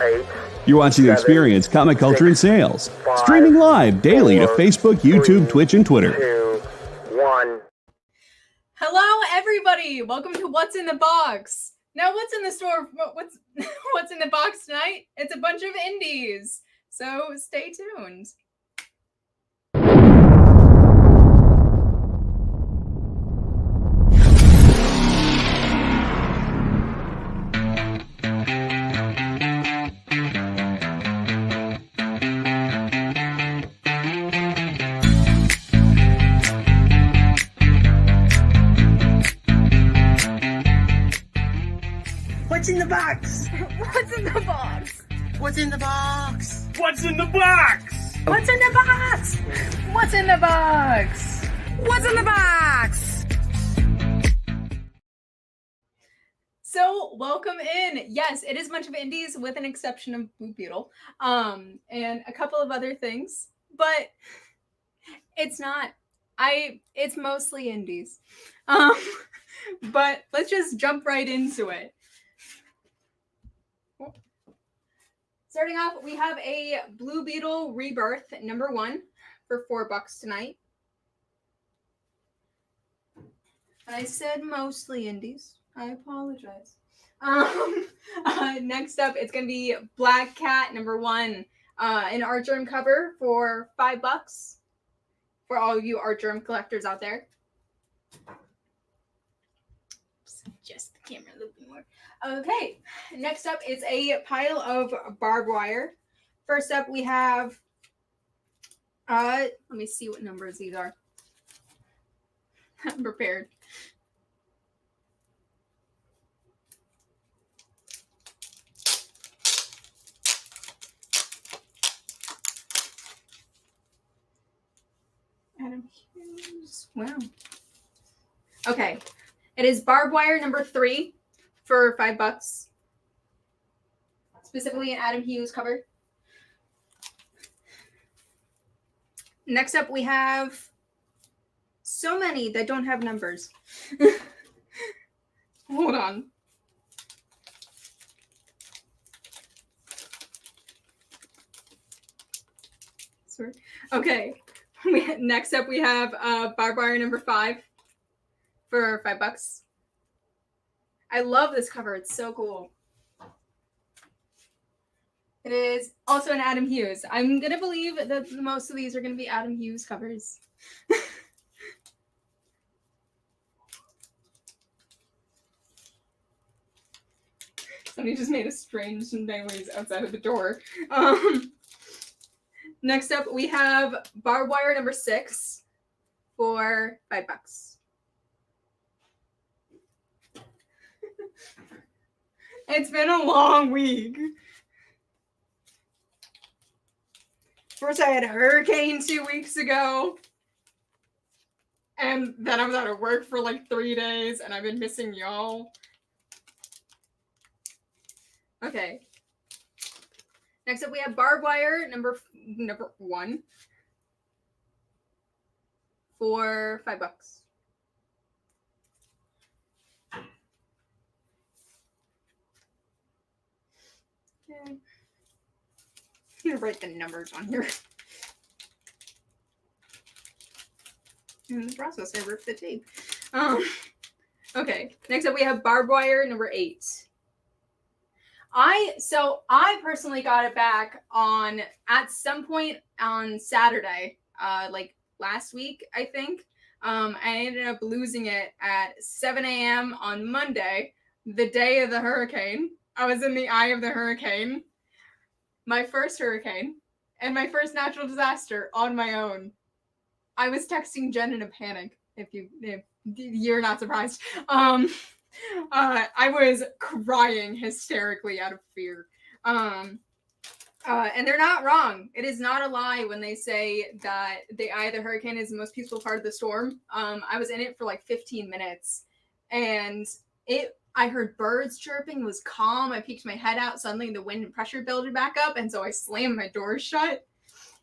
8. You're watching Experience Comic Culture and Sales. Streaming live daily to Facebook, YouTube, Twitch, and Twitter. 2, 1. Hello, everybody. Welcome to What's in the Box. Now, what's in the store? What's in the box tonight? It's a bunch of indies. So stay tuned. What's in the box? What's in the box? What's in the box? What's in the box? What's in the box? What's in the box? What's in the box? So, welcome in. Yes, it is a bunch of indies with an exception of Blue Beetle. And a couple of other things. But it's not. It's mostly indies. But let's just jump right into it. Starting off, we have a Blue Beetle Rebirth #1 for $4 tonight. I said mostly indies. I apologize. Next up, it's going to be Black Cat #1, an art germ cover for $5 for all you art germ collectors out there. Just the camera a little bit more. Okay, next up is a pile of barbed wire. First up, we have, let me see what numbers these are. I'm prepared. Adam Hughes. Wow. Okay. It is barbed wire #3 for $5. Specifically an Adam Hughes cover. Next up, we have so many that don't have numbers. Hold on. Sorry. Okay. Next up, we have barbed wire #5 for $5. I love this cover. It's so cool. It is also an Adam Hughes. I'm going to believe that most of these are going to be Adam Hughes covers. Somebody just made a strange noise outside of the door. Next up, we have barbed wire #6 for $5. It's been a long week. First, I had a hurricane 2 weeks ago. And then I was out of work for like 3 days, and I've been missing y'all. Okay. Next up, we have barbed wire number 1 for $5. Okay. I'm gonna write the numbers on here. In the process, I ripped the tape. Okay. Next up, we have barbed wire #8. I personally got it back at some point on Saturday, like last week, I think. I ended up losing it at 7 a.m. on Monday, the day of the hurricane. I was in the eye of the hurricane. My first hurricane and my first natural disaster on my own. I was texting Jen in a panic, if you're not surprised. I was crying hysterically out of fear. And they're not wrong. It is not a lie when they say that the eye of the hurricane is the most peaceful part of the storm. I was in it for like 15 minutes, and I heard birds chirping, was calm. I peeked my head out. Suddenly the wind and pressure builded back up, and so I slammed my door shut.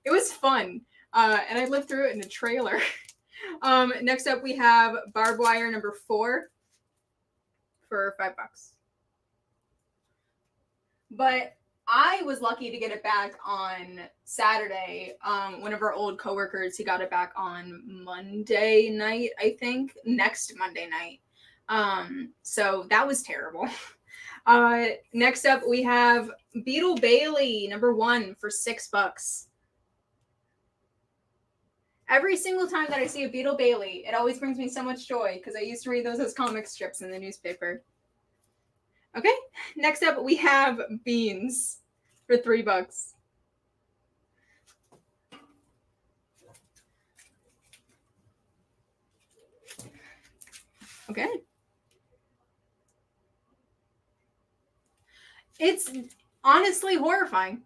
It was fun, and I lived through it in a trailer. Next up, we have barbed wire #4 for $5. But I was lucky to get it back on Saturday. One of our old coworkers, he got it back on Monday night, I think, next Monday night. So that was terrible. Next up, we have Beetle Bailey, number 1 for $6. Every single time that I see a Beetle Bailey, it always brings me so much joy because I used to read those as comic strips in the newspaper. Okay, next up we have Beans for $3. Okay. It's honestly horrifying.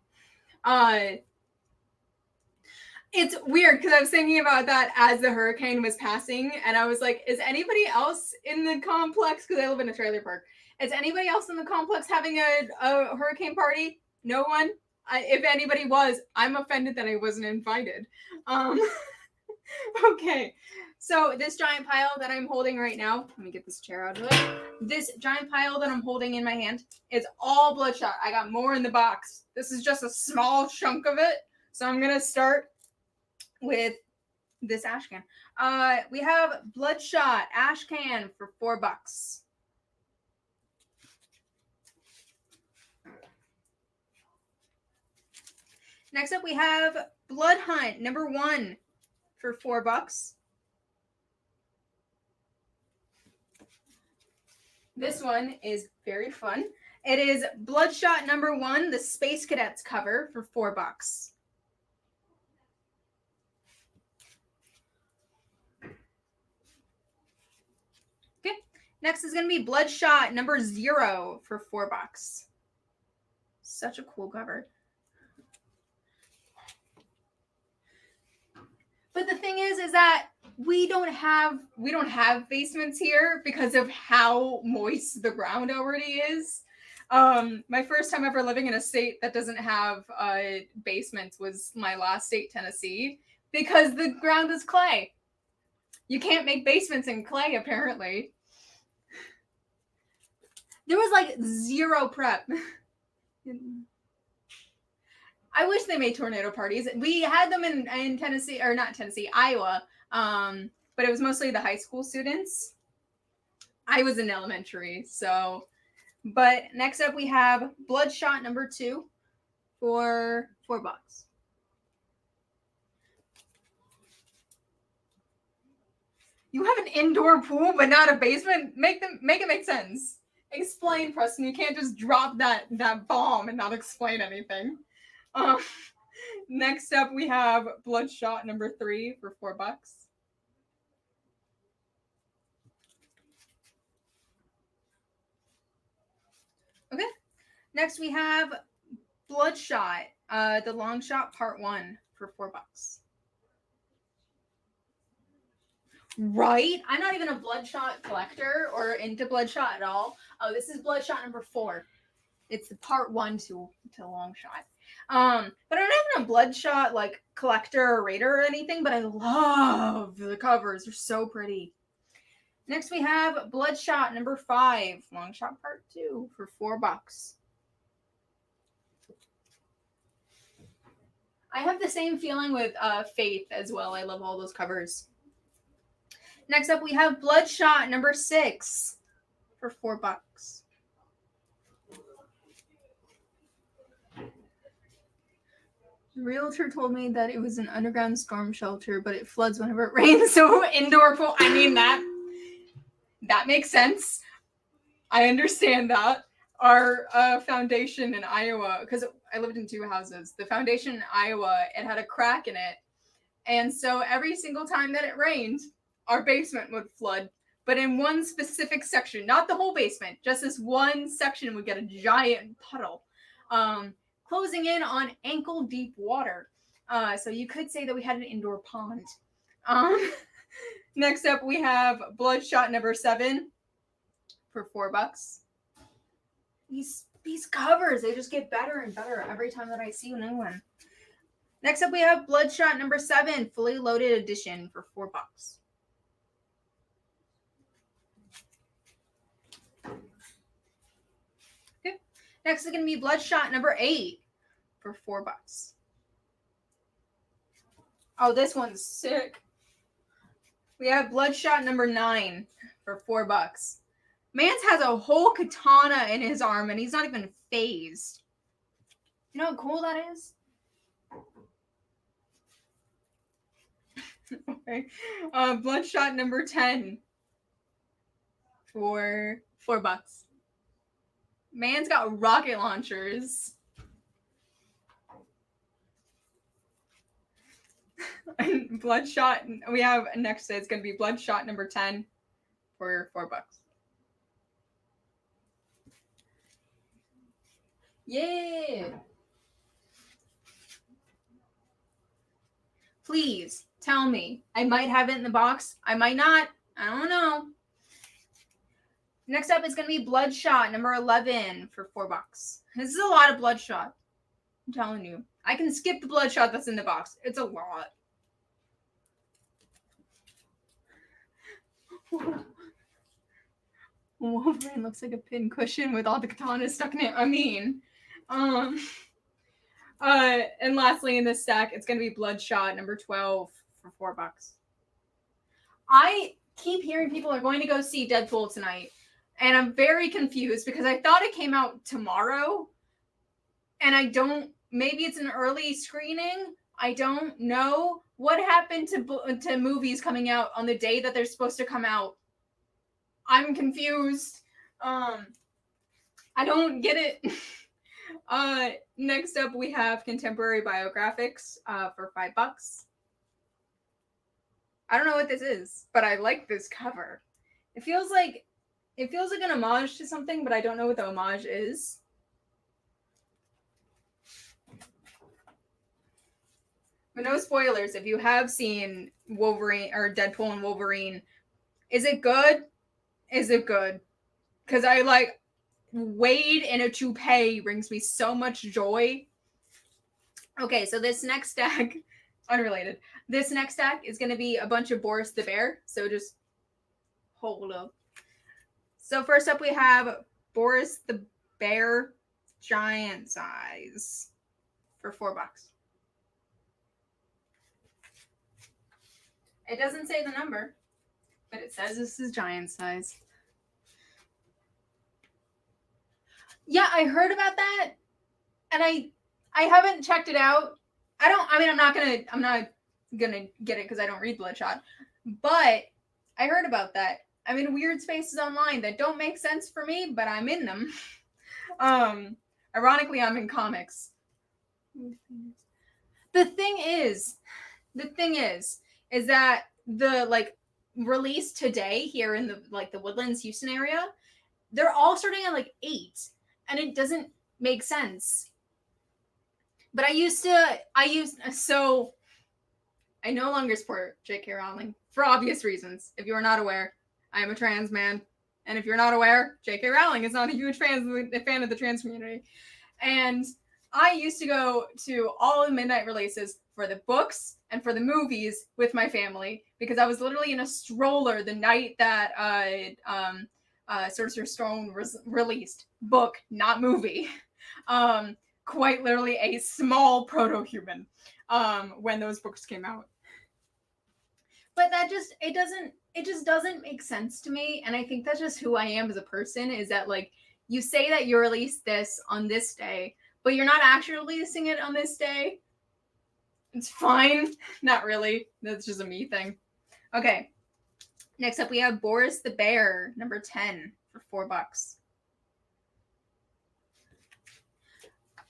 It's weird because I was thinking about that as the hurricane was passing, and I was like, is anybody else in the complex, because I live in a trailer park, is anybody else in the complex having a hurricane party? No one? If anybody was, I'm offended that I wasn't invited. Okay, so this giant pile that I'm holding right now, let me get this chair out of the way. This giant pile that I'm holding in my hand is all bloodshot. I got more in the box. This is just a small chunk of it. So I'm going to start with this ash can. We have Bloodshot ash can for $4. Next up, we have Blood Hunt number 1 for $4. This one is very fun. It is Bloodshot number 1, the Space Cadets cover for $4. Okay, next is going to be Bloodshot number 0 for $4. Such a cool cover. But the thing is that we don't have basements here because of how moist the ground already is. My first time ever living in a state that doesn't have basements was my last state, Tennessee, because the ground is clay. You can't make basements in clay, apparently. There was like zero prep. I wish they made tornado parties. We had them in Tennessee, or not Tennessee, Iowa. But it was mostly the high school students. I was in elementary, so. But next up we have Bloodshot number 2 for $4. You have an indoor pool but not a basement? Make it make sense. Explain, Preston. You can't just drop that bomb and not explain anything. Next up we have Bloodshot number 3 for $4. Okay. Next we have Bloodshot, the long shot part 1 for $4. Right? I'm not even a Bloodshot collector or into Bloodshot at all. Oh, this is Bloodshot number 4. It's the part 1 to long shot. But I'm not even a Bloodshot like collector or raider or anything, but I love the covers. They're so pretty. Next we have Bloodshot number 5, long shot part 2 for $4. I have the same feeling with Faith as well. I love all those covers. Next up we have Bloodshot number 6 for $4. The realtor told me that it was an underground storm shelter, but it floods whenever it rains. So indoor pool. I mean, that makes sense. I understand that. Our foundation in Iowa, because I lived in 2 houses, the foundation in Iowa, it had a crack in it. And so every single time that it rained, our basement would flood. But in one specific section, not the whole basement, just this one section would get a giant puddle. Closing in on ankle deep water. So you could say that we had an indoor pond. Next up, we have Bloodshot number 7 for $4. These covers, they just get better and better every time that I see a new one. Next up, we have Bloodshot number 7, fully loaded edition for $4. Okay. Next is going to be Bloodshot number 8 for $4. Oh, this one's sick. We have Bloodshot number 9 for $4. Mance has a whole katana in his arm and he's not even phased. You know how cool that is? Okay. Bloodshot number 10 for $4. Man's got rocket launchers. And Bloodshot, we have next, it's going to be Bloodshot number 10 for $4. Yeah. Please tell me. I might have it in the box. I might not. I don't know. Next up is going to be Bloodshot number 11 for $4. This is a lot of Bloodshot. I'm telling you. I can skip the Bloodshot that's in the box. It's a lot. Wolverine looks like a pin cushion with all the katanas stuck in it. I mean, and lastly in this stack, it's going to be Bloodshot number 12 for $4. I keep hearing people are going to go see Deadpool tonight, and I'm very confused because I thought it came out tomorrow, and I don't. Maybe it's an early screening. I don't know what happened to movies coming out on the day that they're supposed to come out. I'm confused. I don't get it. Next up, we have Contemporary Biographics for $5. I don't know what this is, but I like this cover. It feels like an homage to something, but I don't know what the homage is. But no spoilers. If you have seen Wolverine or Deadpool and Wolverine, is it good? Is it good? Because I like Wade in a toupee brings me so much joy. Okay, so this next stack, unrelated. This next stack is going to be a bunch of Boris the Bear. So just hold up. So first up we have Boris the Bear giant size for $4. It doesn't say the number, but it says this is giant size. Yeah, I heard about that, and I haven't checked it out. I'm not gonna get it because I don't read Bloodshot, but I heard about that. I'm in weird spaces online that don't make sense for me, but I'm in them. Ironically, I'm in comics. The thing is that the release today here in the Woodlands, Houston area, they're all starting at 8, and it doesn't make sense. But I no longer support J.K. Rowling for obvious reasons. If you are not aware, I am a trans man, and if you're not aware, J.K. Rowling is not a huge fan of the trans community, and I used to go to all the midnight releases for the books and for the movies with my family because I was literally in a stroller the night that Sorcerer's Stone was released. Book, not movie. Quite literally a small proto-human when those books came out. But it just doesn't make sense to me, and I think that's just who I am as a person, is that you say that you released this on this day, but you're not actually releasing it on this day. It's fine. Not really. That's just a me thing. Okay. Next up, we have Boris the Bear, number 10 for $4.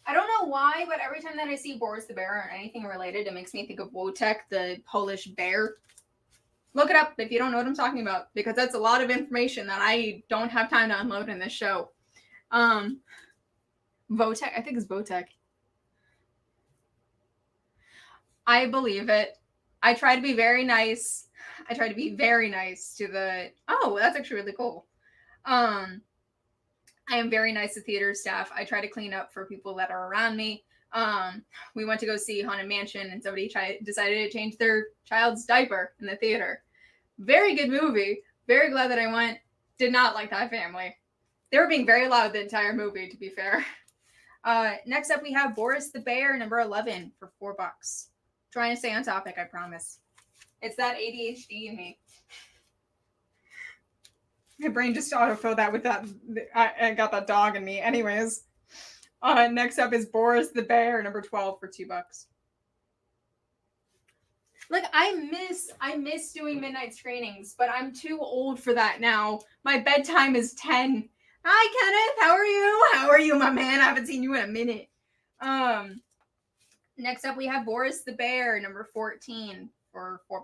I don't know why, but every time that I see Boris the Bear or anything related, it makes me think of Wojtek, the Polish bear. Look it up if you don't know what I'm talking about, because that's a lot of information that I don't have time to unload in this show. Wojtek, I think it's Wojtek. I believe it. I try to be very nice. to the... Oh, that's actually really cool. I am very nice to theater staff. I try to clean up for people that are around me. We went to go see Haunted Mansion, and somebody decided to change their child's diaper in the theater. Very good movie. Very glad that I went. Did not like that family. They were being very loud the entire movie, to be fair. Next up, we have Boris the Bear, number 11, for $4. Trying to stay on topic, I promise. It's that ADHD in me. My brain just autofilled that with that. I got that dog in me. Anyways, next up is Boris the Bear, number 12, for $2. Like, I miss doing midnight screenings, but I'm too old for that now. My bedtime is 10. Hi, Kenneth. How are you? How are you, my man? I haven't seen you in a minute. Next up, we have Boris the Bear, number 14, for $4.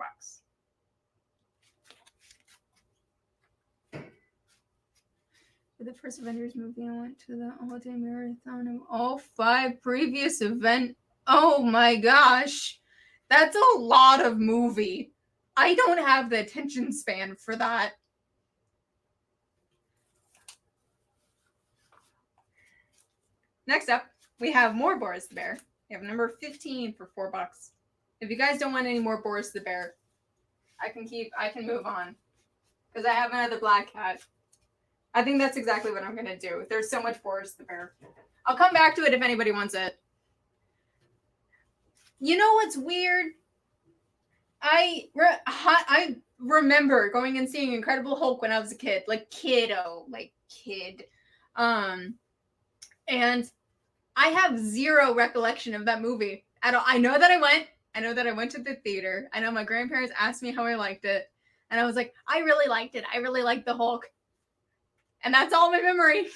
For the first Avengers movie, I went to the all-day marathon of all 5 previous events. Oh my gosh. That's a lot of movie. I don't have the attention span for that. Next up, we have more Boris the Bear. We have number 15 for $4. If you guys don't want any more Boris the Bear, I can move on. Because I have another black cat. I think that's exactly what I'm going to do. There's so much Boris the Bear. I'll come back to it if anybody wants it. You know what's weird? I remember going and seeing Incredible Hulk when I was a kid. Like kid. And I have zero recollection of that movie at all. I know that I went to the theater. I know my grandparents asked me how I liked it. And I was like, I really liked it. I really liked the Hulk. And that's all my memory.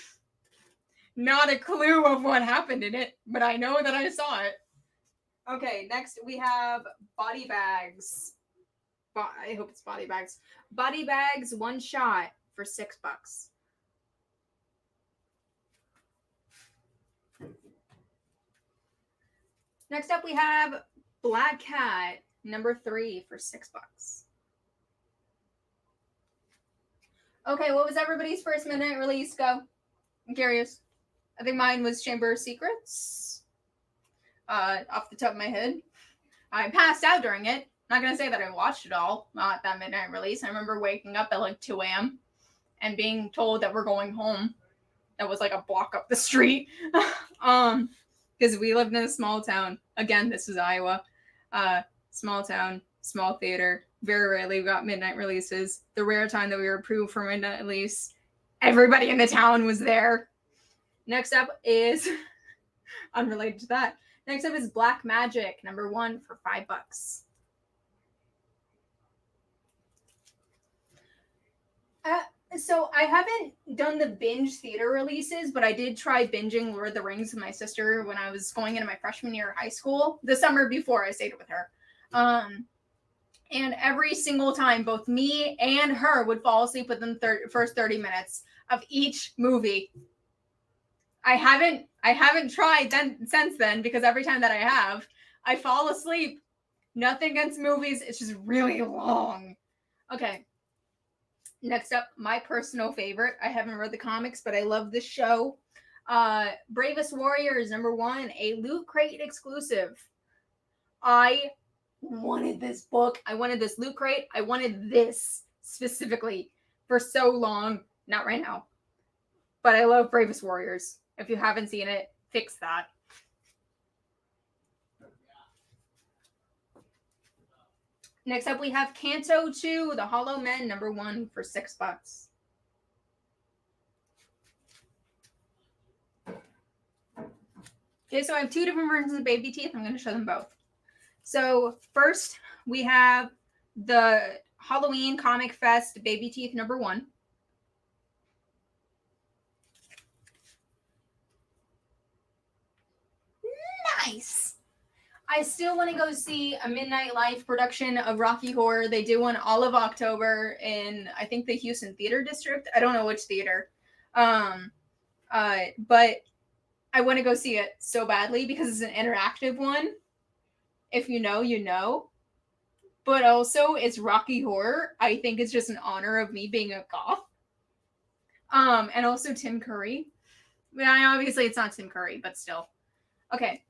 Not a clue of what happened in it, but I know that I saw it. Okay, next we have body bags. I hope it's body bags. Body bags, one shot for $6. Next up we have Black Cat, number 3 for $6. Okay, what was everybody's first midnight release? Go. I'm curious. I think mine was Chamber of Secrets. Off the top of my head. I passed out during it. Not going to say that I watched it all. Not that midnight release. I remember waking up at like 2 a.m. and being told that we're going home. That was like a block up the street. Because we lived in a small town. Again, this is Iowa. Small town, small theater. Very rarely we got midnight releases. The rare time that we were approved for midnight release, everybody in the town was there. Next up is, unrelated to that, next up is Black Magic, number 1 for $5. So I haven't done the binge theater releases, but I did try binging Lord of the Rings with my sister when I was going into my freshman year of high school, the summer before I stayed with her. And every single time, both me and her would fall asleep within the first 30 minutes of each movie. I haven't tried since then, because every time that I have, I fall asleep. Nothing against movies. It's just really long. Okay. Next up, my personal favorite. I haven't read the comics, but I love this show. Bravest Warriors, number 1, a Loot Crate exclusive. I wanted this book. I wanted this Loot Crate. I wanted this specifically for so long. Not right now. But I love Bravest Warriors. If you haven't seen it, fix that. Next up, we have Canto 2, The Hollow Men, number 1 for $6. Okay, so I have 2 different versions of baby teeth. I'm going to show them both. So first, we have the Halloween Comic Fest baby teeth, number 1. Nice. I still want to go see a Midnight Life production of Rocky Horror. They do one all of October in, I think, the Houston Theater District. I don't know which theater. But I want to go see it so badly because it's an interactive one. If you know, you know. But also, it's Rocky Horror. I think it's just an honor of me being a goth. And also Tim Curry. Obviously, it's not Tim Curry, but still. Okay.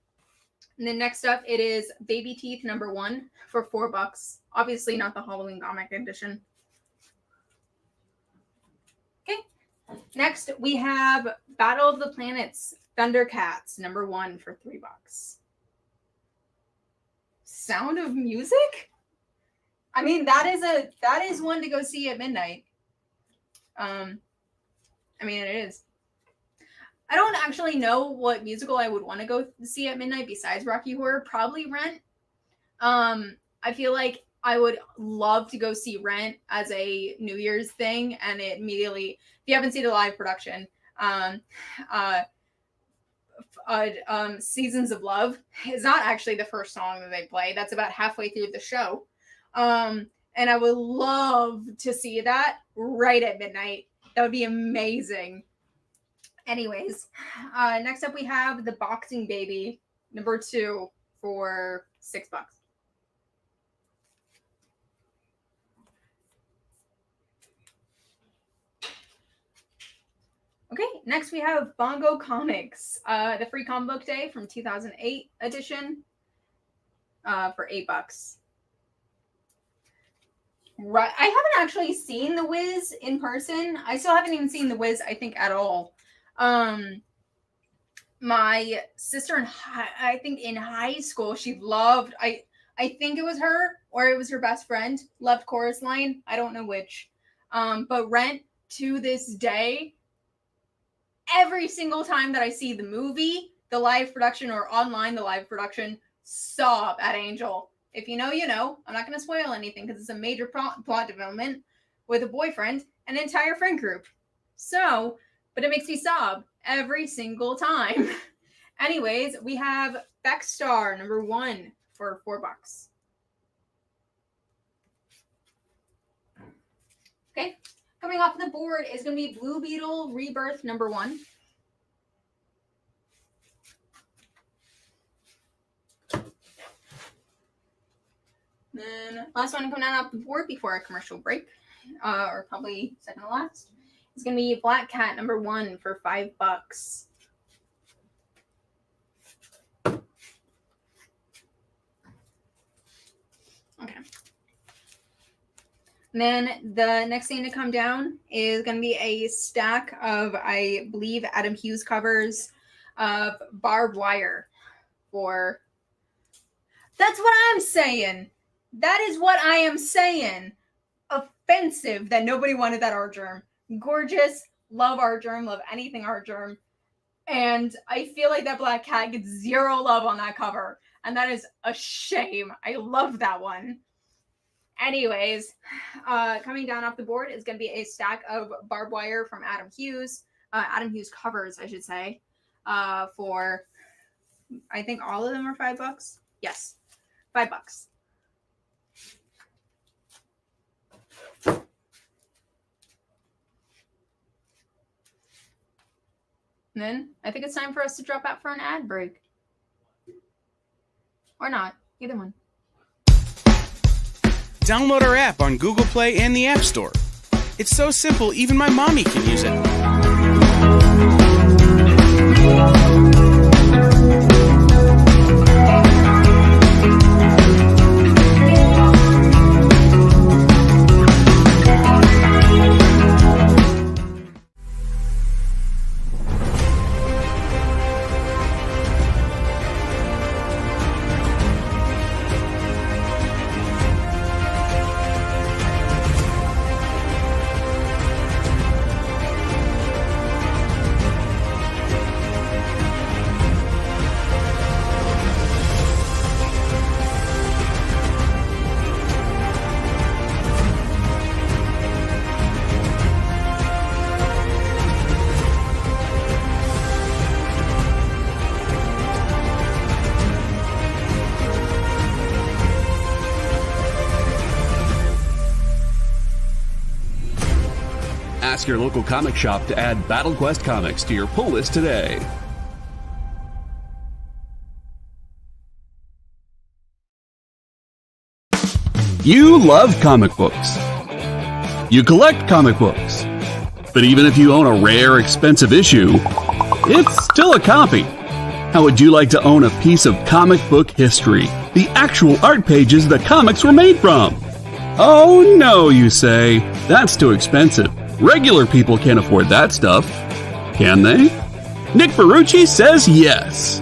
And then next up, it is Baby Teeth number 1 for $4. Obviously not the Halloween comic edition. Okay. Next, we have Battle of the Planets Thundercats, number 1 for $3. Sound of Music? I mean, that is one to go see at midnight. I mean, it is. I don't actually know what musical I would want to go see at midnight besides Rocky Horror. Probably Rent. I feel like I would love to go see Rent as a New Year's thing, and it immediately, if you haven't seen the live production, Seasons of Love is not actually the first song that they play. That's about halfway through the show. And I would love to see that right at midnight. That would be amazing. Anyways, next up we have The Boxing Baby, number 2 for $6. Okay, next we have Bongo Comics, the free comic book day from 2008 edition, for $8. Right, I haven't actually seen The Wiz in person. I still haven't even seen The Wiz, I think, at all. My sister I think in high school, she loved, I think it was her or it was her best friend, loved Chorus Line. I don't know which. But Rent, to this day, every single time that I see the movie, the live production, or online the live production, sob at Angel. If you know, you know. I'm not going to spoil anything because it's a major plot development with a boyfriend and an entire friend group. So, but it makes me sob every single time. Anyways, we have Beckstar, number 1 for $4. Okay. Coming off the board is going to be Blue Beetle Rebirth, number 1. Then last one coming out off the board before a commercial break, or probably second to last, is going to be Black Cat, number 1 for $5. Okay. And then the next thing to come down is going to be a stack of, I believe, Adam Hughes covers of Barbed Wire for... That's what I'm saying. That is what I am saying. Offensive that nobody wanted that art germ. Gorgeous. Love art germ. Love anything art germ. And I feel like that Black Cat gets 0 love on that cover. And that is a shame. I love that one. Anyways, coming down off the board is going to be a stack of Barbed Wire from Adam Hughes. Adam Hughes covers, I should say. For, I think all of them are $5. Yes. $5. And then I think it's time for us to drop out for an ad break. Or not. Either one. Download our app on Google Play and the App Store. It's so simple, even my mommy can use it. Ask your local comic shop to add Battle Quest comics to your pull list today. You love comic books. You collect comic books. But even if you own a rare, expensive issue, it's still a copy. How would you like to own a piece of comic book history? The actual art pages the comics were made from? Oh no, you say. That's too expensive. Regular people can't afford that stuff. Can they? Nick Ferrucci says yes.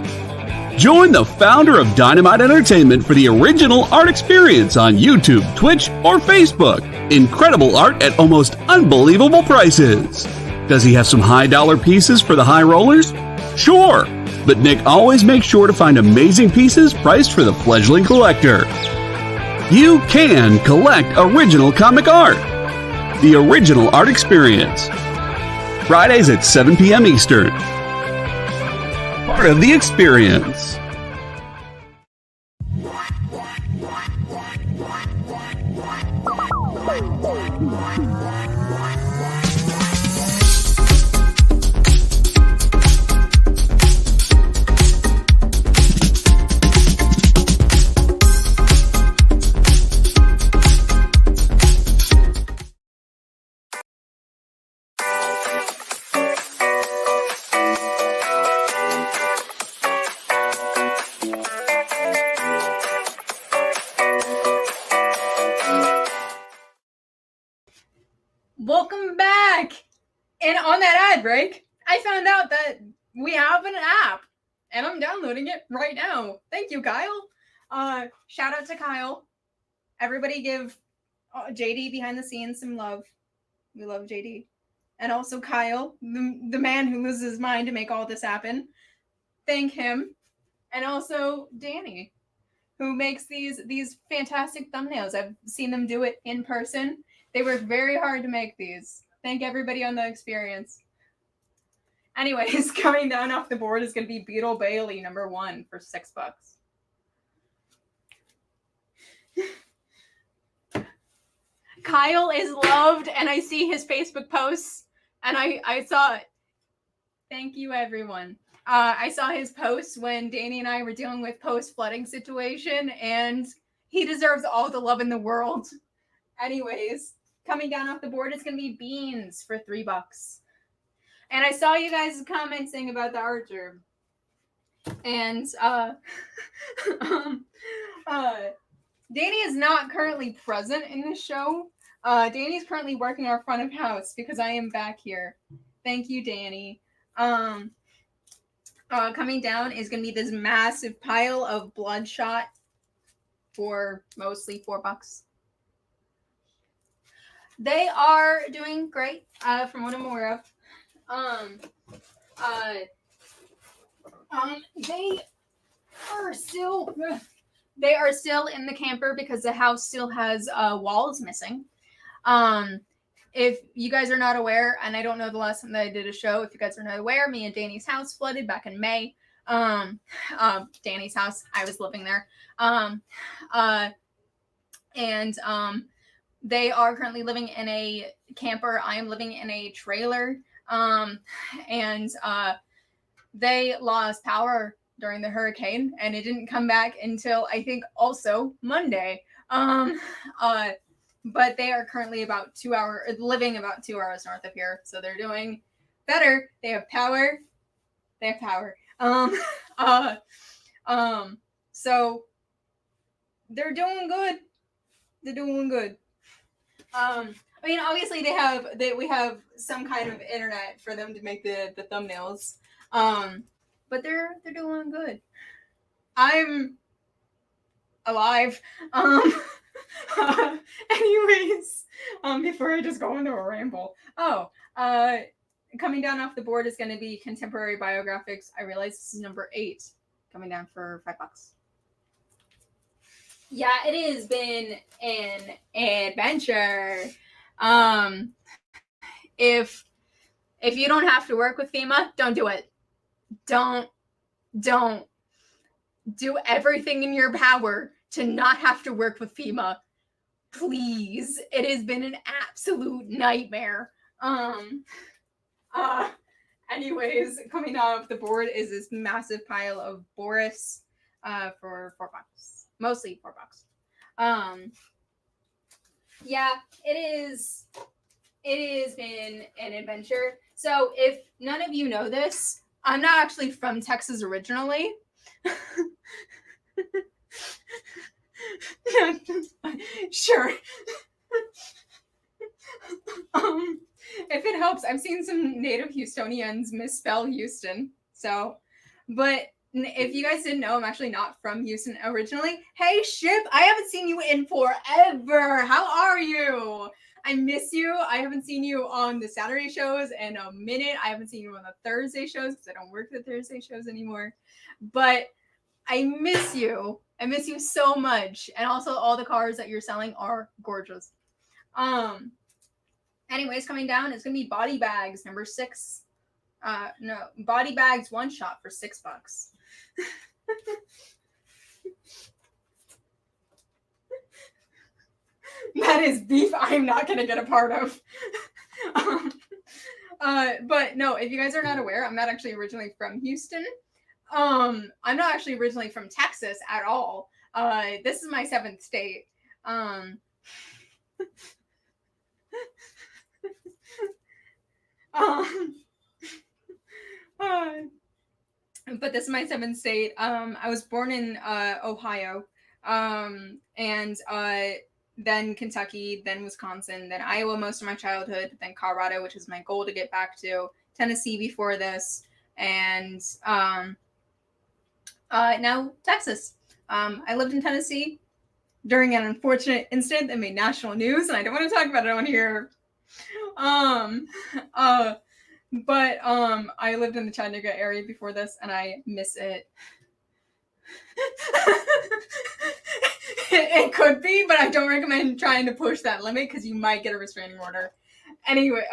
Join the founder of Dynamite Entertainment for the original art experience on YouTube, Twitch, or Facebook. Incredible art at almost unbelievable prices. Does he have some high-dollar pieces for the high rollers? Sure, but Nick always makes sure to find amazing pieces priced for the fledgling collector. You can collect original comic art. The original art experience. Fridays at 7 p.m. Eastern. Part of the experience. Welcome back! And on that ad break, I found out that we have an app, and I'm downloading it right now. Thank you, Kyle. Shout out to Kyle. Everybody give JD behind the scenes some love. We love JD. And also Kyle, the man who loses his mind to make all this happen. Thank him. And also Danny, who makes these fantastic thumbnails. I've seen them do it in person. They work very hard to make these. Thank everybody on the experience. Anyways, coming down off the board is going to be Beetle Bailey #1 for $6. Kyle is loved, and I see his Facebook posts, and I saw it. Thank you, everyone. I saw his posts when Danny and I were dealing with post-flooding situation, and he deserves all the love in the world. Anyways, coming down off the board is going to be Beans for $3. And I saw you guys commenting about the Archer. And Danny is not currently present in this show. Danny's currently working our front of house because I am back here. Thank you, Danny. Coming down is going to be this massive pile of Bloodshot for mostly $4. They are doing great, from what I'm aware of. They are still in the camper because the house still has walls missing. If you guys are not aware, and I don't know the last time that I did a show, if you guys are not aware, me and Danny's house flooded back in May. Danny's house, I was living there. They are currently living in a camper. I am living in a trailer. They lost power during the hurricane, and it didn't come back until I think also Monday. But they are currently living about 2 hours north of here, so they're doing better. They have power. So they're doing good. I mean, obviously we have some kind of internet for them to make the thumbnails. But they're doing good. I'm alive. Anyways, before I just go into a ramble. Coming down off the board is going to be Contemporary Biographics. I realize this is number 8, coming down for $5. Yeah, it has been an adventure. If you don't have to work with FEMA, don't do it. Don't do everything in your power to not have to work with FEMA. Please. It has been an absolute nightmare. Anyways, coming off the board is this massive pile of Boris for $4. Mostly $4. Yeah, it has been an adventure. So if none of you know this, I'm not actually from Texas originally. Sure. if it helps, I've seen some native Houstonians misspell Houston. So, but if you guys didn't know, I'm actually not from Houston originally. Hey, Ship, I haven't seen you in forever. How are you? I miss you. I haven't seen you on the Saturday shows in a minute. I haven't seen you on the Thursday shows because I don't work the Thursday shows anymore. But I miss you. I miss you so much. And also all the cars that you're selling are gorgeous. Anyways, coming down, it's gonna be body bags number 6. No, body bags one shot for $6. That is beef I'm not gonna get a part of. But no, if you guys are not aware, I'm not actually originally from Houston. I'm not actually originally from Texas at all. This is my 7th state. But this is my 7th state. I was born in Ohio, and then Kentucky, then Wisconsin, then Iowa most of my childhood, then Colorado, which is my goal to get back to, Tennessee before this, and now Texas. I lived in Tennessee during an unfortunate incident that made national news, and I don't want to talk about it on here. But I lived in the Chattanooga area before this, and I miss it. It could be, but I don't recommend trying to push that limit because you might get a restraining order. Anyway,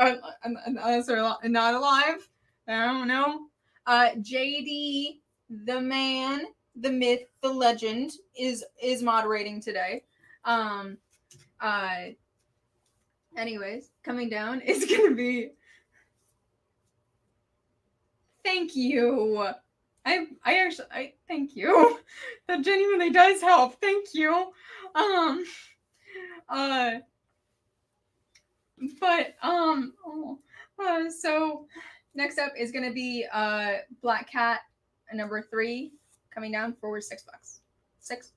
unless they're not alive, I don't know. JD, the man, the myth, the legend, is moderating today. Anyways, coming down is gonna be. Thank you. I thank you. That genuinely does help. Thank you. So next up is gonna be Black Cat number 3 coming down for $6. $6.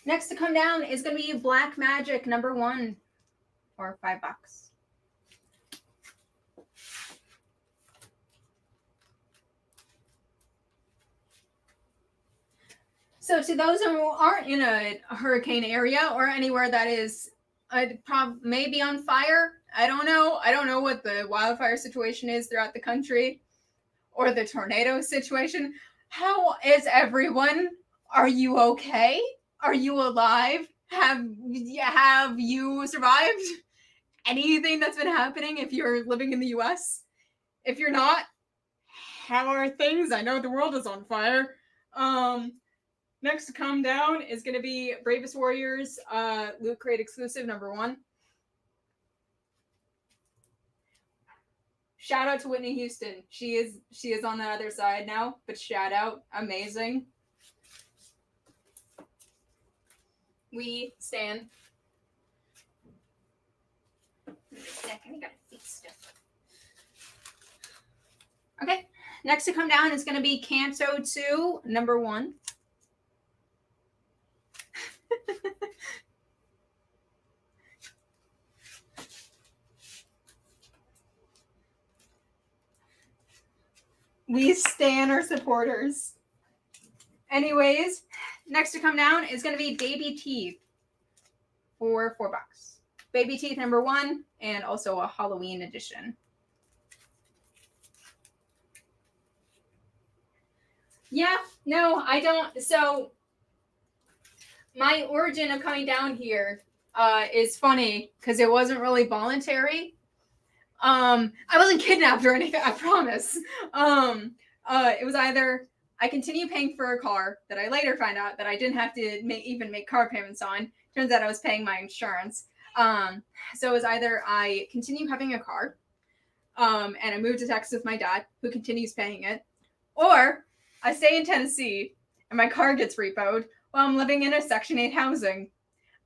Next to come down is going to be Black Magic number 1 for $5. So to those who aren't in a hurricane area or anywhere that is maybe on fire, I don't know. I don't know what the wildfire situation is throughout the country or the tornado situation. How is everyone? Are you okay? Are you alive? Have you survived anything that's been happening if you're living in the US? If you're not, how are things? I know the world is on fire. Next to come down is going to be Bravest Warriors Loot Crate exclusive number 1. Shout out to Whitney Houston. She is on the other side now, but shout out. Amazing. We stand. Second, I gotta fix stuff. Okay, next to come down is going to be Canto 2, number 1. We stand our supporters. Anyways, next to come down is going to be Baby Teeth for $4. Baby Teeth number 1 and also a Halloween edition. Yeah, no, I don't. So my origin of coming down here is funny because it wasn't really voluntary. I wasn't kidnapped or anything, I promise. It was either I continue paying for a car that I later find out that I didn't have to even make car payments on. Turns out I was paying my insurance. So it was either I continue having a car and I moved to Texas with my dad, who continues paying it, or I stay in Tennessee and my car gets repoed while I'm living in a Section 8 housing.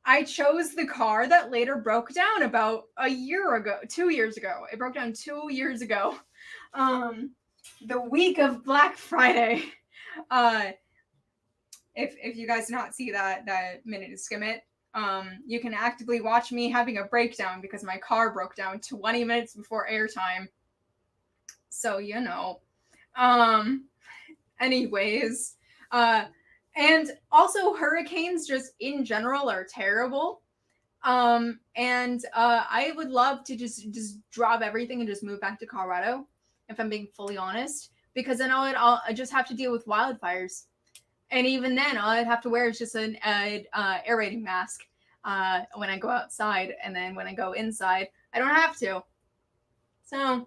I chose the car that later broke down about a year ago, 2 years ago. It broke down 2 years ago. The week of Black Friday. if you guys did not see that minute to skim it, you can actively watch me having a breakdown because my car broke down 20 minutes before airtime. So, you know. Anyways, and also hurricanes just in general are terrible. I would love to just drop everything and just move back to Colorado, if I'm being fully honest, because then I just have to deal with wildfires. And even then, all I'd have to wear is just an aerating mask when I go outside, and then when I go inside, I don't have to. So,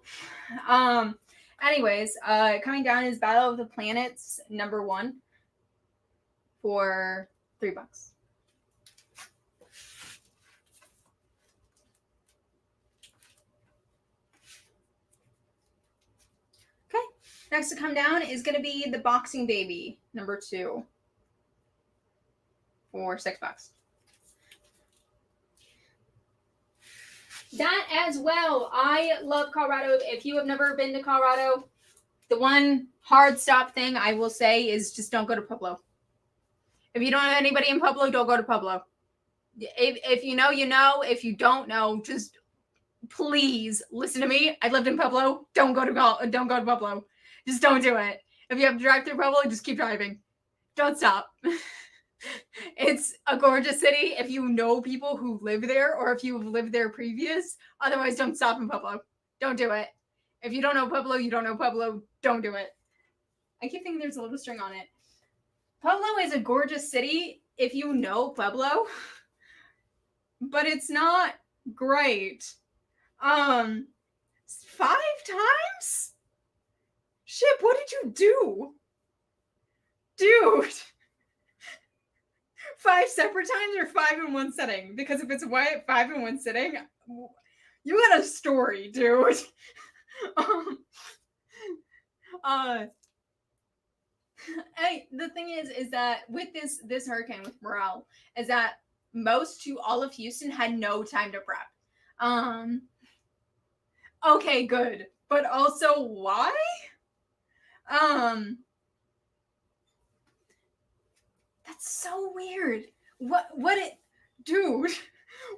anyways, coming down is Battle of the Planets #1 for $3. Okay, next to come down is going to be the Boxing Baby #2 for $6. That as well. I love Colorado. If you have never been to Colorado, the one hard stop thing I will say is just don't go to Pueblo. If you don't know anybody in Pueblo, don't go to Pueblo. If you know, you know. If you don't know, just please listen to me. I lived in Pueblo. Don't go to Pueblo. Just don't do it. If you have to drive through Pueblo, just keep driving. Don't stop. It's a gorgeous city if you know people who live there or if you've lived there previous. Otherwise, don't stop in Pueblo. Don't do it. If you don't know Pueblo, you don't know Pueblo. Don't do it. I keep thinking there's a little string on it. Pueblo is a gorgeous city if you know Pueblo, but it's not great. 5 times? Shit, what did you do? Dude. 5 separate times or 5 in one sitting? Because if it's 5 in one sitting, you got a story, dude. The thing is that with this hurricane with Morel is that most to all of Houston had no time to prep. Okay, good. But also why? That's so weird. Dude,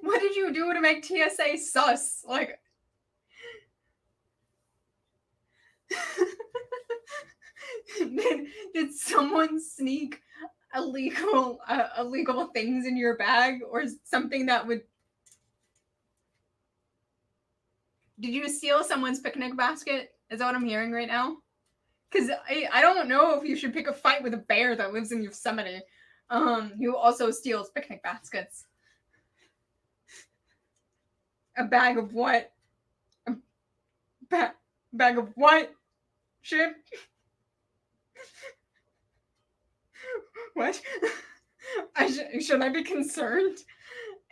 what did you do to make TSA sus? Like, did someone sneak illegal things in your bag or something that would? Did you steal someone's picnic basket? Is that what I'm hearing right now? Because I don't know if you should pick a fight with a bear that lives in Yosemite, who also steals picnic baskets. A bag of what? A bag of what? Shit? What? Should I be concerned?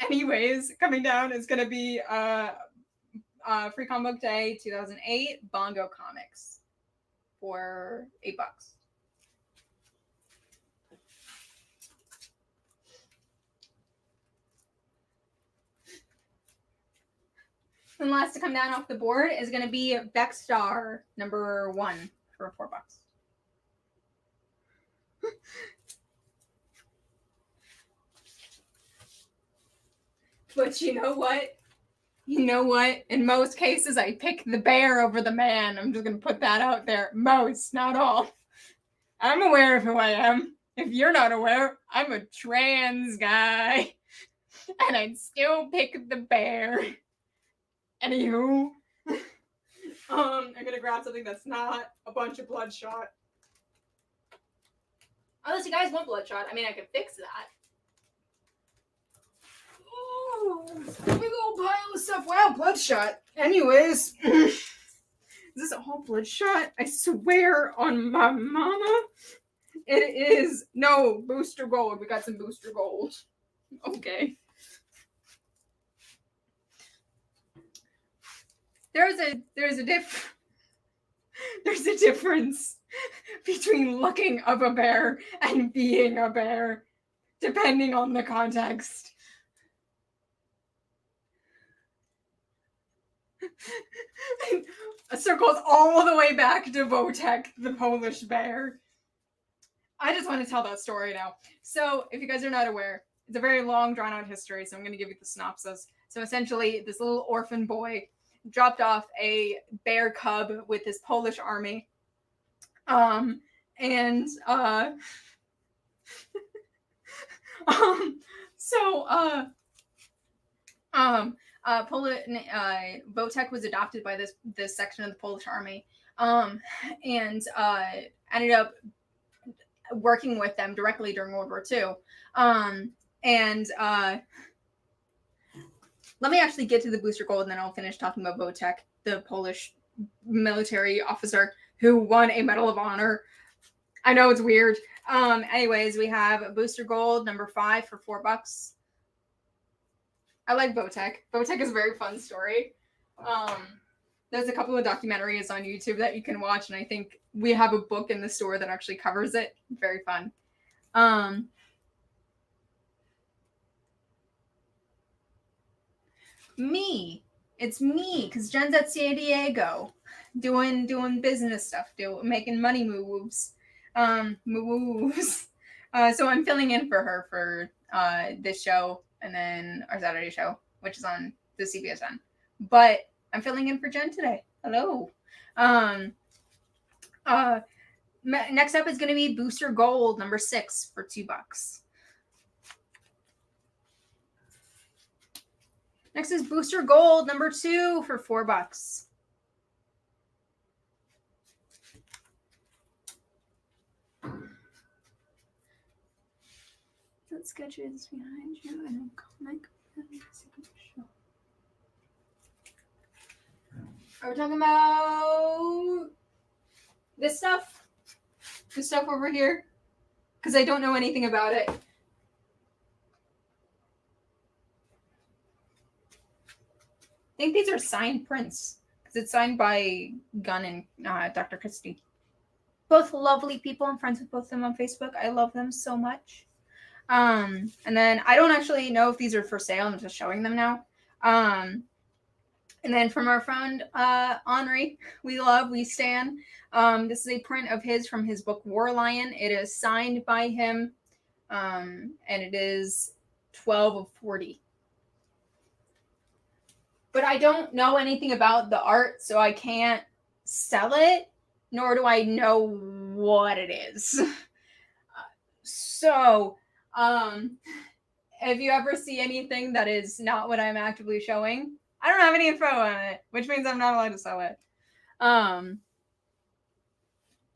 Anyways, coming down is going to be Free Comic Book Day 2008 Bongo Comics for $8. And last to come down off the board is going to be Beckstar #1 for $4. But you know what? In most cases, I pick the bear over the man. I'm just going to put that out there. Most, not all. I'm aware of who I am. If you're not aware, I'm a trans guy. And I'd still pick the bear. Anywho. I'm going to grab something that's not a bunch of bloodshot. Unless you guys want bloodshot. I mean, I could fix that. Oh, big old pile of stuff. Wow, bloodshot. Anyways, is this all bloodshot? I swear on my mama, it is. No, booster gold. We got some booster gold. Okay. There's a difference between looking up a bear and being a bear, depending on the context. Circles all the way back to Votek, the Polish bear. I just want to tell that story now. So if you guys are not aware, it's a very long, drawn out history. So I'm going to give you the synopsis. So essentially, this little orphan boy dropped off a bear cub with his Polish army. Wojtek was adopted by this section of the Polish army, and ended up working with them directly during World War II. Let me actually get to the Booster Gold, and then I'll finish talking about Wojtek, the Polish military officer who won a Medal of Honor. I know it's weird. Anyways, we have Booster Gold number 5 for $4. I like Wojtek. Wojtek is a very fun story. There's a couple of documentaries on YouTube that you can watch, and I think we have a book in the store that actually covers it. Very fun. It's me, because Jen's at San Diego, doing business stuff, making money moves. So I'm filling in for her for this show, and then our Saturday show, which is on the CBSN. But I'm filling in for Jen today. Hello. Next up is going to be Booster Gold number 6 for $2. Next is Booster Gold number 2 for $4. That sketch is behind you and a comic. Are we talking about this stuff? This stuff over here? Because I don't know anything about it. I think these are signed prints because it's signed by Gunn and Dr. Christie. Both lovely people. I'm friends with both of them on Facebook. I love them so much. And then I don't actually know if these are for sale. I'm just showing them now. And then from our friend Henri, we stan. This is a print of his from his book War Lion. It is signed by him, and it is 12 of 40. But I don't know anything about the art, so I can't sell it, nor do I know what it is. So, if you ever see anything that is not what I'm actively showing, I don't have any info on it, which means I'm not allowed to sell it.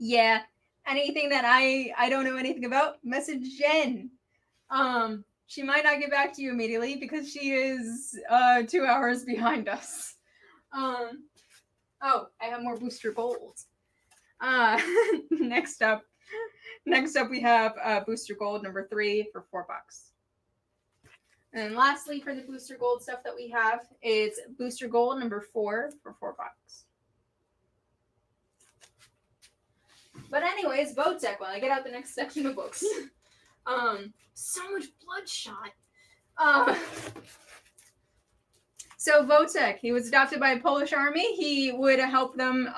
Yeah, anything that I don't know anything about, message Jen. She might not get back to you immediately because she is 2 hours behind us. Oh, I have more Booster Gold. Next up we have Booster Gold number 3 for $4. And then lastly, for the Booster Gold stuff that we have, is Booster Gold number 4 for $4. But anyways, Wojtek, while I get out the next section of books. So much bloodshot. So Wojtek, he was adopted by a Polish army. He would help them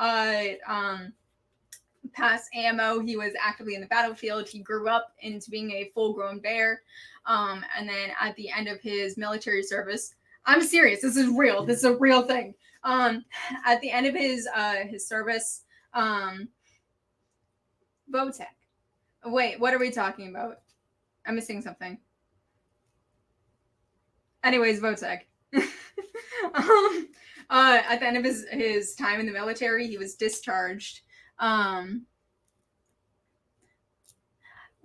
pass ammo. He was actively in the battlefield. He grew up into being a full-grown bear. And then at the end of his military service, I'm serious. This is real. This is a real thing. At the end of his service, Wojtek. Wait, what are we talking about? I'm missing something. Anyways, Wojtek. At the end of his time in the military, he was discharged. Well,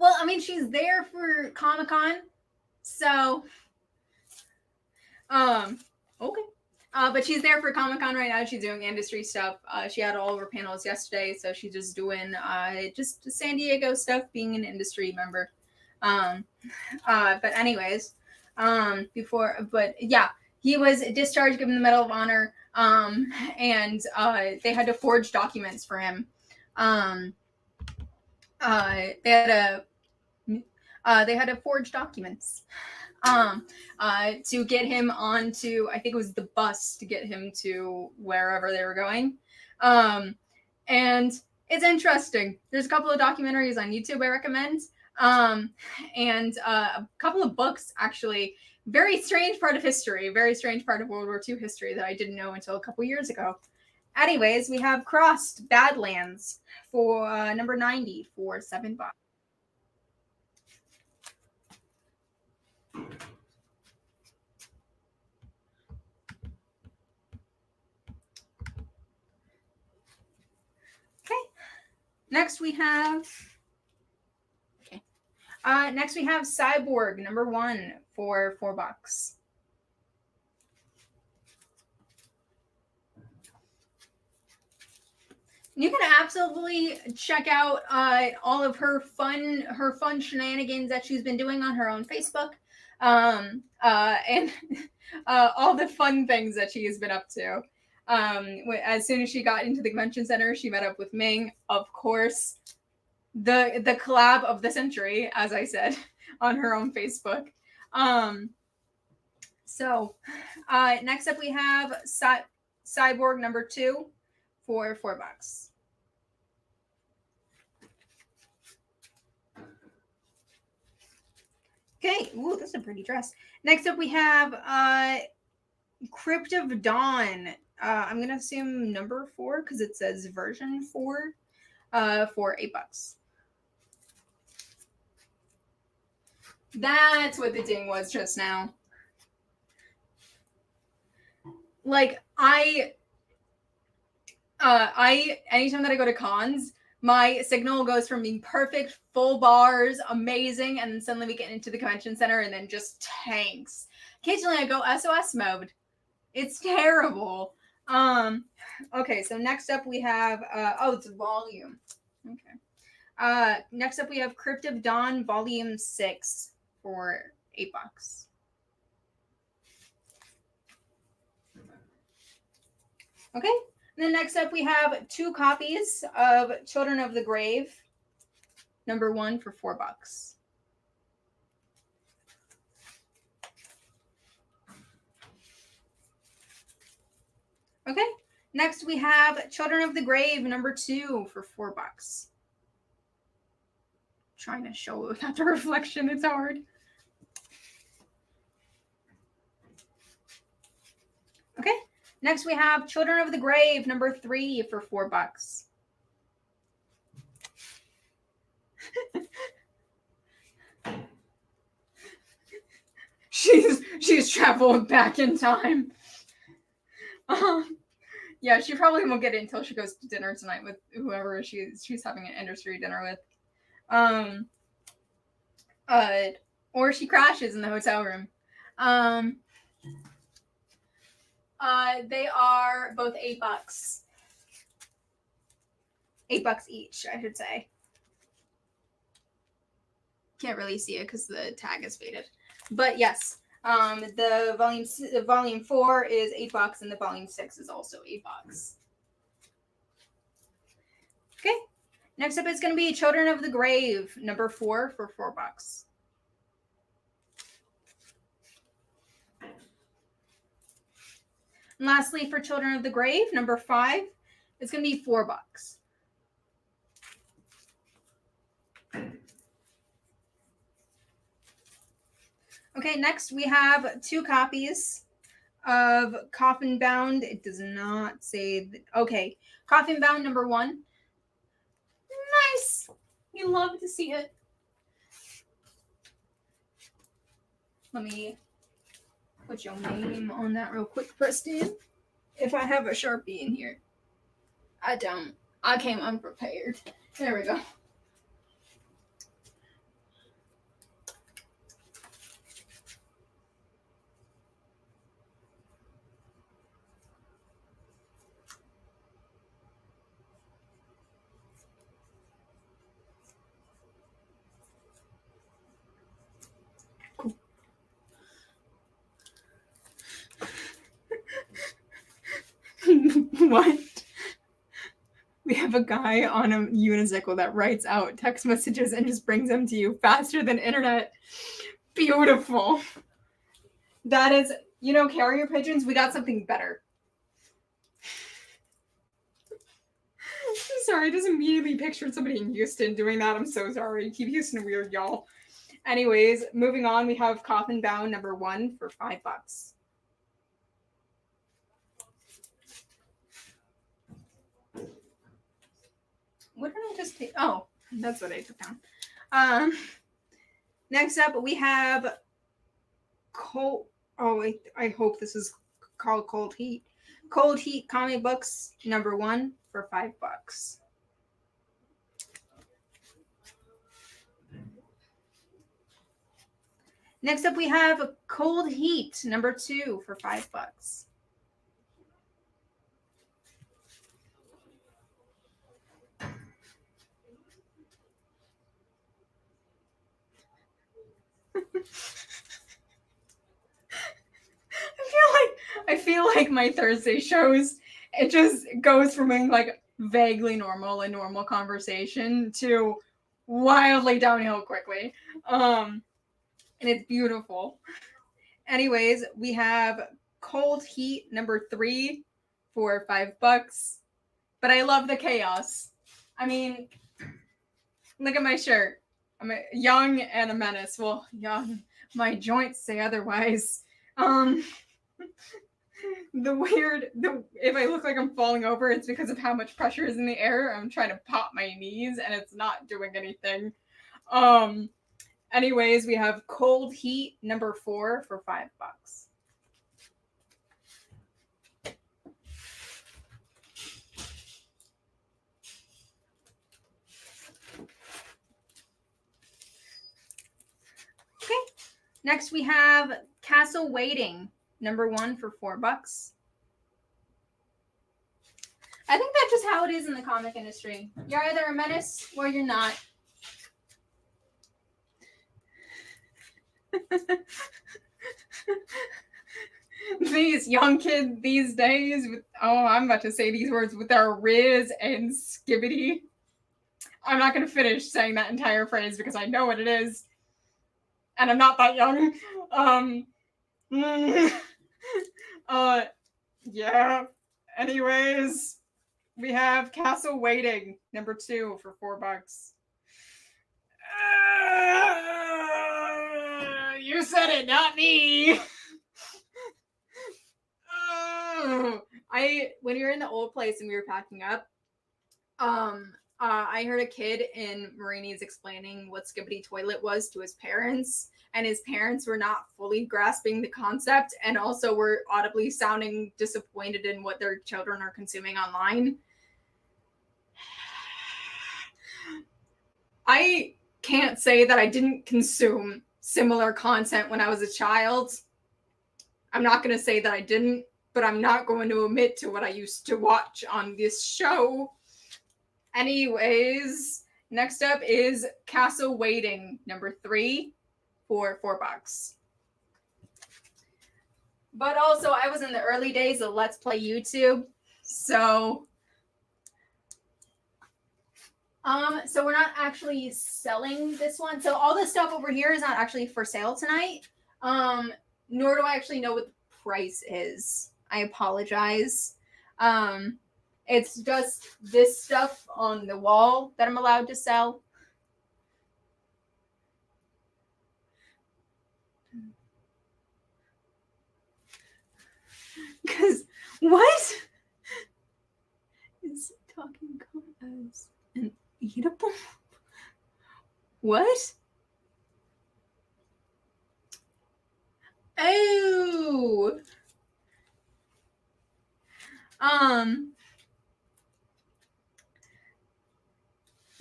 I mean, she's there for Comic-Con, so okay. But she's there for Comic-Con right now. She's doing industry stuff. She had all of her panels yesterday, so she's just doing just San Diego stuff, being an industry member. But anyways, he was discharged, given the Medal of Honor, and they had to forge documents for him. They had to forge documents to get him onto, I think it was the bus to get him to wherever they were going. And It's interesting. There's a couple of documentaries on YouTube I recommend, and a couple of books, actually. Very strange part of history, very strange part of World War II history that I didn't know until a couple years ago. Anyways, we have Crossed Badlands for number 90 for $7. Okay. Next we have Cyborg number 1 for $4. You can absolutely check out all of her fun shenanigans that she's been doing on her own Facebook, and all the fun things that she has been up to. As soon as she got into the convention center, she met up with Ming, of course, the collab of the century, as I said, on her own Facebook. Next up we have Cyborg number 2 for $4. Okay, ooh, that's a pretty dress. Next up we have Crypt of Dawn. I'm gonna assume number 4 because it says version 4 for $8. That's what the ding was just now. Like anytime that I go to cons, my signal goes from being perfect, full bars, amazing, and then suddenly we get into the convention center and then just tanks. Occasionally I go SOS mode. It's terrible. Okay, so next up we have it's volume. Okay. Next up we have Crypt of Dawn Volume 6 for $8. Okay. And then next up, we have 2 copies of Children of the Grave, number 1 for $4. Okay. Next, we have Children of the Grave, number 2 for $4. Trying to show without the reflection, it's hard. Okay. Next, we have Children of the Grave, number 3 for $4. She's traveled back in time. Yeah, she probably won't get it until she goes to dinner tonight with whoever she's having an industry dinner with. Or she crashes in the hotel room. They are both $8. $8 each, I should say. Can't really see it because the tag is faded. But yes, the volume 4 is $8 and the volume 6 is also $8. Okay. Next up is going to be Children of the Grave, number 4 for $4. And lastly, for Children of the Grave, number 5, it's going to be $4. Okay, next we have 2 copies of Coffin Bound. It does not say... Okay, Coffin Bound number 1. Nice! You love to see it. Let me put your name on that real quick, Preston. If I have a Sharpie in here. I don't. I came unprepared. There we go. What? We have a guy on a unicycle that writes out text messages and just brings them to you faster than internet. Beautiful. That is, carrier pigeons, we got something better. sorry, I just immediately pictured somebody in Houston doing that. I'm so sorry. Keep Houston weird, y'all. Anyways, moving on, we have Coffin Bound number 1 for $5. What did I just take? Oh, that's what I took down. Next up, we have Cold. Oh, I hope this is called Cold Heat. Cold Heat comic books number 1 for $5. Next up, we have Cold Heat number 2 for $5. I feel like my Thursday shows, it just goes from being like vaguely normal and normal conversation to wildly downhill quickly. And it's beautiful. Anyways, we have Cold Heat number 3 for $5. But I love the chaos. I mean, look at my shirt. I'm young and a menace. Well, young. My joints say otherwise. If I look like I'm falling over, it's because of how much pressure is in the air. I'm trying to pop my knees and it's not doing anything. Anyways, we have Cold Heat number 4 for $5. Okay. Next we have Castle Waiting number 1 for $4. I think that's just how it is in the comic industry. You're either a menace or you're not. These young kids these days, I'm about to say these words with their Riz and Skibbity. I'm not going to finish saying that entire phrase because I know what it is. And I'm not that young. Yeah. Anyways, we have Castle Waiting number 2 for $4. You said it, not me. When we were in the old place and we were packing up, I heard a kid in Marini's explaining what Skibbity Toilet was to his parents, and his parents were not fully grasping the concept and also were audibly sounding disappointed in what their children are consuming online. I can't say that I didn't consume similar content when I was a child. I'm not going to say that I didn't, but I'm not going to admit to what I used to watch on this show. Anyways, next up is Castle Waiting number 3 for $4. But also, I was in the early days of Let's Play YouTube, so we're not actually selling this one. So all this stuff over here is not actually for sale tonight. Nor do I actually know what the price is. I apologize. It's just this stuff on the wall that I'm allowed to sell. Because what is talking as an eatable? What? Oh.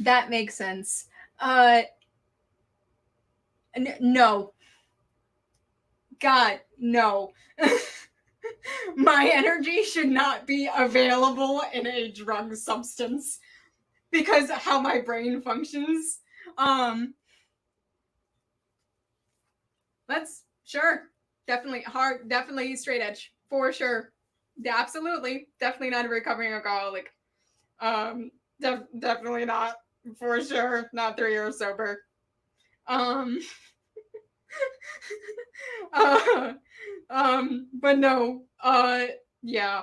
That makes sense. No. God, no. My energy should not be available in a drug substance because of how my brain functions. That's sure. Definitely hard, definitely straight edge. For sure. Absolutely. Definitely not a recovering alcoholic. Definitely not. For sure. Not 3 years sober. But no. Yeah.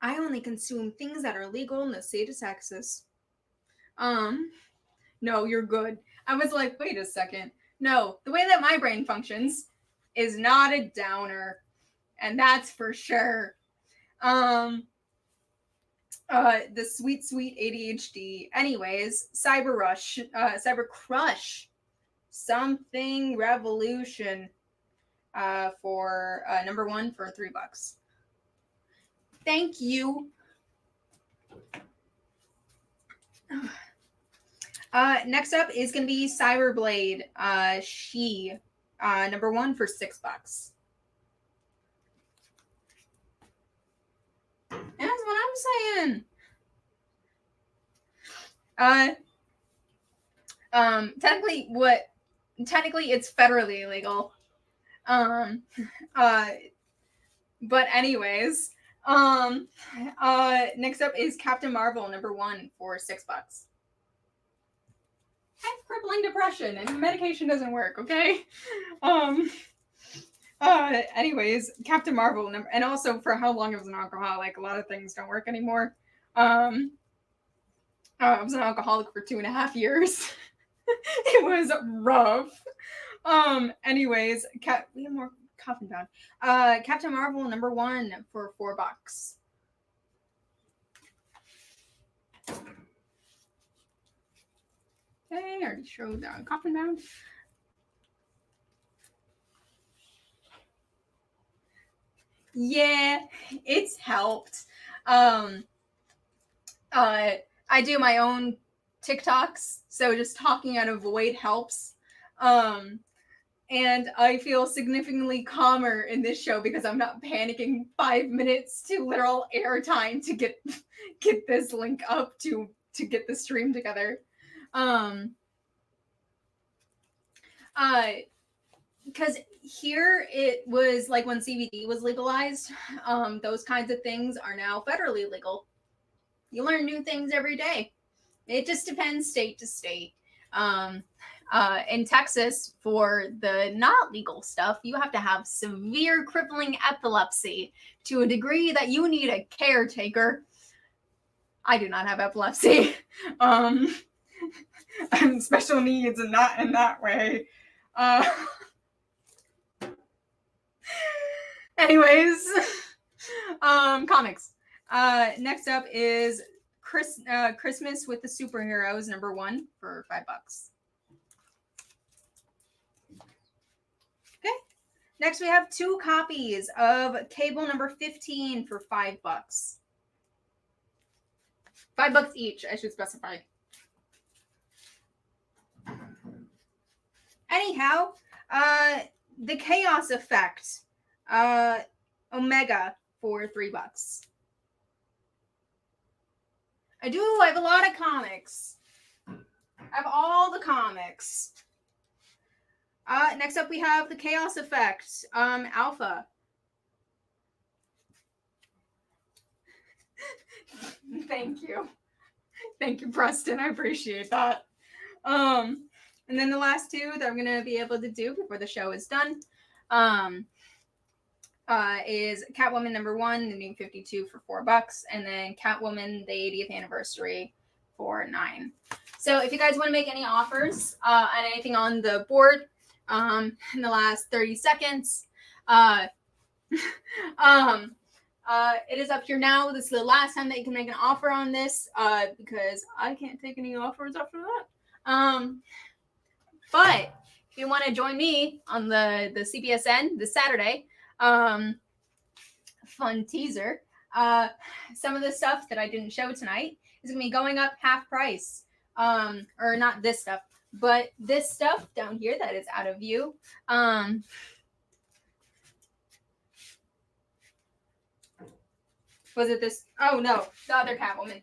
I only consume things that are legal in the state of Texas. No, you're good. I was like, wait a second. No, the way that my brain functions is not a downer, and that's for sure. The sweet ADHD. Anyways, Cyber Crush, something revolution. For number 1 for $3. Thank you. Next up is going to be Cyberblade. Number 1 for $6. That's what I'm saying. Technically it's federally illegal. But anyways, next up is Captain Marvel, number 1 for $6. I have crippling depression and medication doesn't work, okay? Anyways, Captain Marvel, and also for how long I was an alcoholic, a lot of things don't work anymore. I was an alcoholic for 2.5 years. It was rough. Anyways, we have more coffin bound. Captain Marvel, number 1 for $4. Okay, I already showed coffin bound. Yeah, it's helped. I do my own TikToks, so just talking out of void helps. And I feel significantly calmer in this show because I'm not panicking 5 minutes to literal airtime to get this link up to get the stream together. Because here it was like when CBD was legalized, those kinds of things are now federally legal. You learn new things every day. It just depends state to state. In Texas, for the not legal stuff, you have to have severe crippling epilepsy to a degree that you need a caretaker. I do not have epilepsy. I'm special needs and not in that way. Anyways, comics. Next up is Christmas with the Superheroes, number 1 for $5. Okay. Next, we have 2 copies of Cable number 15 for $5. $5 each, I should specify. Anyhow, the Chaos Effect, Omega for $3. I have a lot of comics. I have all the comics. Next up, we have the Chaos Effect, Alpha. Thank you. Thank you, Preston. I appreciate that. And then the last 2 that I'm going to be able to do before the show is done is Catwoman number 1, the new 52 for $4, and then Catwoman, the 80th anniversary for $9. So if you guys want to make any offers on anything on the board in the last 30 seconds, it is up here now. This is the last time that you can make an offer on this because I can't take any offers after that. But if you want to join me on the CBSN this Saturday, fun teaser, some of the stuff that I didn't show tonight is going to be going up half price. Or not this stuff, but this stuff down here that is out of view. Was it this? Oh, no, the other Catwoman.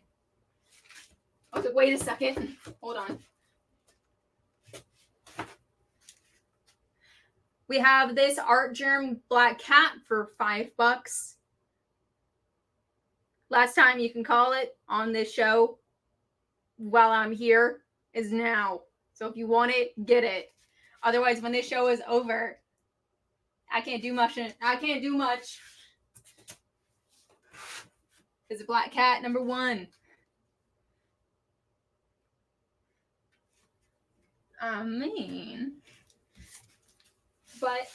Okay, wait a second. Hold on. We have this Art Germ Black Cat for $5. Last time you can call it on this show while I'm here is now. So if you want it, get it. Otherwise, when this show is over, I can't do much. is a black cat number 1. I mean, but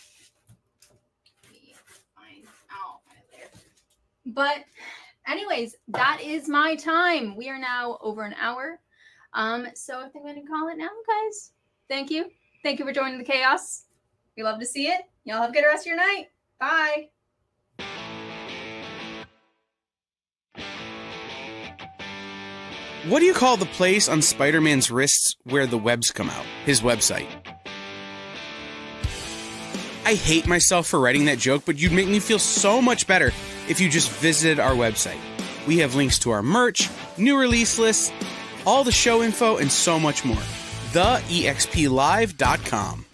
find out there. But anyways, that is my time. We are now over an hour. So I think I'm gonna call it now, guys. Thank you. Thank you for joining the chaos. We love to see it. Y'all have a good rest of your night. Bye. What do you call the place on Spider-Man's wrists where the webs come out? His website. I hate myself for writing that joke, but you'd make me feel so much better if you just visited our website. We have links to our merch, new release lists, all the show info, and so much more. TheEXPLive.com.